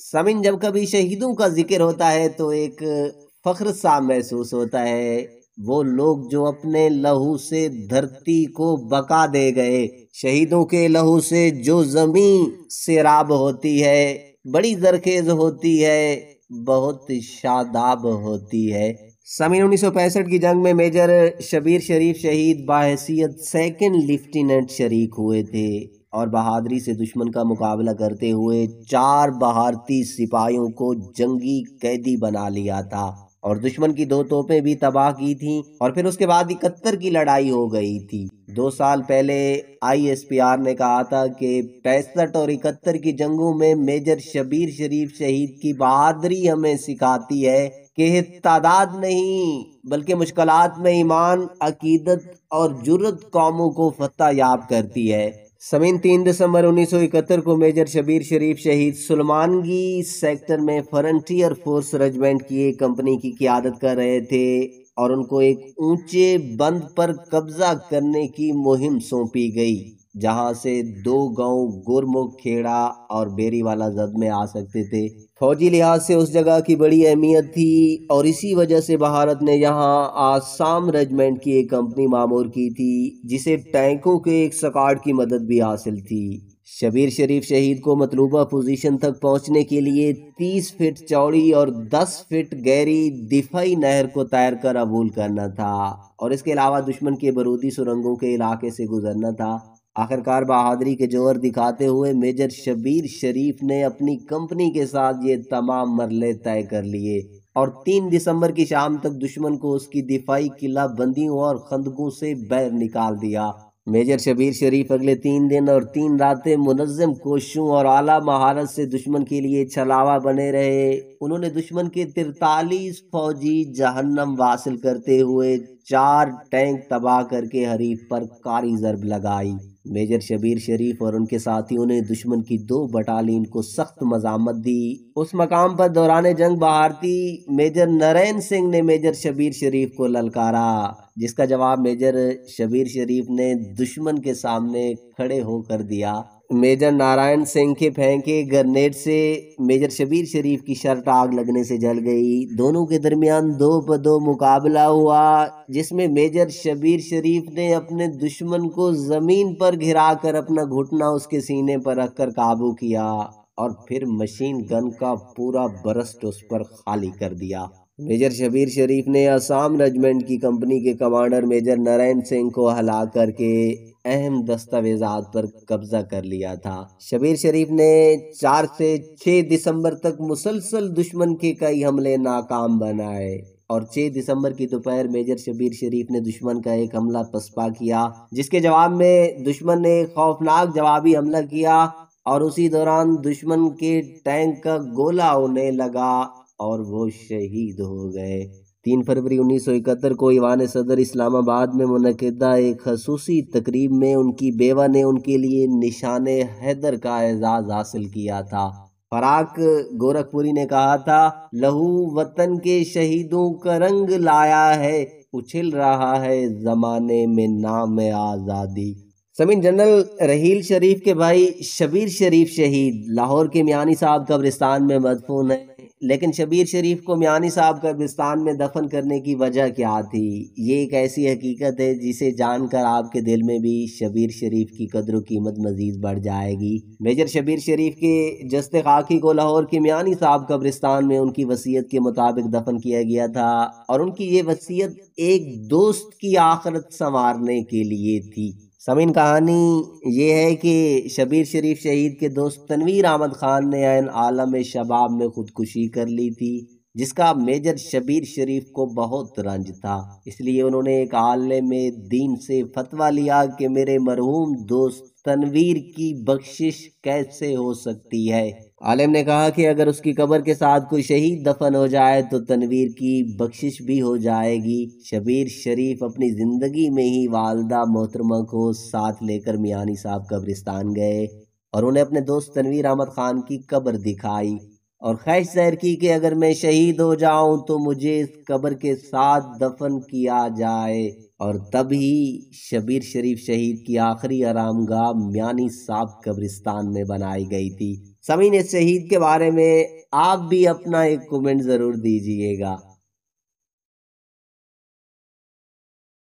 سمن جب کبھی شہیدوں کا ذکر ہوتا ہے تو ایک فخر سا محسوس ہوتا ہے، وہ لوگ جو اپنے لہو سے دھرتی کو بقا دے گئے۔ شہیدوں کے لہو سے جو زمین سیراب ہوتی ہے، بڑی زرخیز ہوتی ہے، بہت شاداب ہوتی ہے۔ سمین 1965 کی جنگ میں میجر شبیر شریف شہید بحیثیت سیکنڈ لیفٹیننٹ شریک ہوئے تھے اور بہادری سے دشمن کا مقابلہ کرتے ہوئے 4 بھارتی سپاہیوں کو جنگی قیدی بنا لیا تھا اور دشمن کی 2 توپیں بھی تباہ کی تھیں، اور پھر اس کے بعد 71 کی لڑائی ہو گئی تھی۔ 2 سال پہلے ISPR نے کہا تھا کہ 65 اور 71 کی جنگوں میں میجر شبیر شریف شہید کی بہادری ہمیں سکھاتی ہے کہ تعداد نہیں بلکہ مشکلات میں ایمان، عقیدت اور جرت قوموں کو فتح یاب کرتی ہے۔ سمین 3 دسمبر 1971 کو میجر شبیر شریف شہید سلمانگی سیکٹر میں فرنٹیئر فورس رجمنٹ کی ایک کمپنی کی قیادت کر رہے تھے اور ان کو ایک اونچے بند پر قبضہ کرنے کی مہم سونپی گئی، جہاں سے 2 گاؤں گورمکھ کھیڑا اور بیری والا زد میں آ سکتے تھے۔ فوجی لحاظ سے اس جگہ کی بڑی اہمیت تھی اور اسی وجہ سے بھارت نے یہاں آسام رجمنٹ کی ایک کمپنی معمور کی تھی، جسے ٹینکوں کے ایک سکاڈ کی مدد بھی حاصل تھی۔ شبیر شریف شہید کو مطلوبہ پوزیشن تک پہنچنے کے لیے 30 فٹ چوڑی اور 10 فٹ گہری دفاعی نہر کو تیر کر عبور کرنا تھا اور اس کے علاوہ دشمن کے بارودی سرنگوں کے علاقے سے گزرنا تھا۔ آخرکار بہادری کے جوہر دکھاتے ہوئے میجر شبیر شریف نے اپنی کمپنی کے ساتھ یہ تمام مرحلے طے کر لیے اور 3 دسمبر کی شام تک دشمن کو اس کی دفاعی قلعہ بندیوں اور خندقوں سے باہر نکال دیا۔ میجر شبیر شریف اگلے 3 دن اور 3 راتیں منظم کوششوں اور اعلیٰ مہارت سے دشمن کے لیے چھلاوا بنے رہے۔ انہوں نے دشمن کے 43 فوجی جہنم واصل کرتے ہوئے 4 ٹینک تباہ کر کے حریف پر کاری ضرب لگائی۔ میجر شبیر شریف اور ان کے ساتھیوں نے دشمن کی 2 بٹالین کو سخت مزاحمت دی۔ اس مقام پر دوران جنگ بھارتی میجر نرین سنگھ نے میجر شبیر شریف کو للکارا، جس کا جواب میجر شبیر شریف نے دشمن کے سامنے کھڑے ہو کر دیا۔ میجر نارائن سنگھ کے پھینکے گرنیڈ سے میجر شبیر شریف کی شرٹ آگ لگنے سے جل گئی۔ دونوں کے درمیان 2 پہ 2 مقابلہ ہوا، جس میں میجر شبیر شریف نے اپنے دشمن کو زمین پر گرا کر اپنا گھٹنا اس کے سینے پر رکھ کر قابو کیا اور پھر مشین گن کا پورا برسٹ اس پر خالی کر دیا۔ میجر شبیر شریف نے آسام رجمنٹ کی کمپنی کے کمانڈر میجر نرین سنگھ کو ہلاک کر کے اہم دستاویزات پر قبضہ کر لیا تھا۔ شبیر شریف نے 4 سے 6 دسمبر تک مسلسل دشمن کے کئی حملے ناکام بنائے اور 6 دسمبر کی دوپہر میجر شبیر شریف نے دشمن کا ایک حملہ پسپا کیا، جس کے جواب میں دشمن نے ایک خوفناک جوابی حملہ کیا اور اسی دوران دشمن کے ٹینک کا گولہ ہونے لگا اور وہ شہید ہو گئے۔ 3 فروری 1971 کو ایوان صدر اسلام آباد میں منعقدہ ایک خصوصی تقریب میں ان کی بیوہ نے ان کے لیے نشان حیدر کا اعزاز حاصل کیا تھا۔ فراق گورکھپوری نے کہا تھا، لہو وطن کے شہیدوں کا رنگ لایا ہے، اچھل رہا ہے زمانے میں نام آزادی۔ سمین جنرل رحیل شریف کے بھائی شبیر شریف شہید لاہور کے میانی صاحب قبرستان میں مدفون ہے، لیکن شبیر شریف کو میانی صاحب قبرستان میں دفن کرنے کی وجہ کیا تھی؟ یہ ایک ایسی حقیقت ہے جسے جان کر آپ کے دل میں بھی شبیر شریف کی قدر و قیمت مزید بڑھ جائے گی۔ میجر شبیر شریف کے جسد خاکی کو لاہور کے میانی صاحب قبرستان میں ان کی وصیت کے مطابق دفن کیا گیا تھا اور ان کی یہ وصیت ایک دوست کی آخرت سنوارنے کے لیے تھی۔ سمین کہانی یہ ہے کہ شبیر شریف شہید کے دوست تنویر احمد خان نے عین عالم شباب میں خودکشی کر لی تھی، جس کا میجر شبیر شریف کو بہت رنج تھا۔ اس لیے انہوں نے ایک عالم دین سے فتویٰ لیا کہ میرے مرحوم دوست تنویر کی بخشش کیسے ہو سکتی ہے۔ عالم نے کہا کہ اگر اس کی قبر کے ساتھ کوئی شہید دفن ہو جائے تو تنویر کی بخشش بھی ہو جائے گی۔ شبیر شریف اپنی زندگی میں ہی والدہ محترمہ کو ساتھ لے کر میانی صاحب قبرستان گئے اور انہیں اپنے دوست تنویر احمد خان کی قبر دکھائی اور خواہش ظاہر کی کہ اگر میں شہید ہو جاؤں تو مجھے اس قبر کے ساتھ دفن کیا جائے، اور تبھی شبیر شریف شہید کی آخری آرام گاہ میانی صاحب قبرستان میں بنائی گئی تھی۔ سامعین اس شہید کے بارے میں آپ بھی اپنا ایک کمنٹ ضرور دیجئے گا۔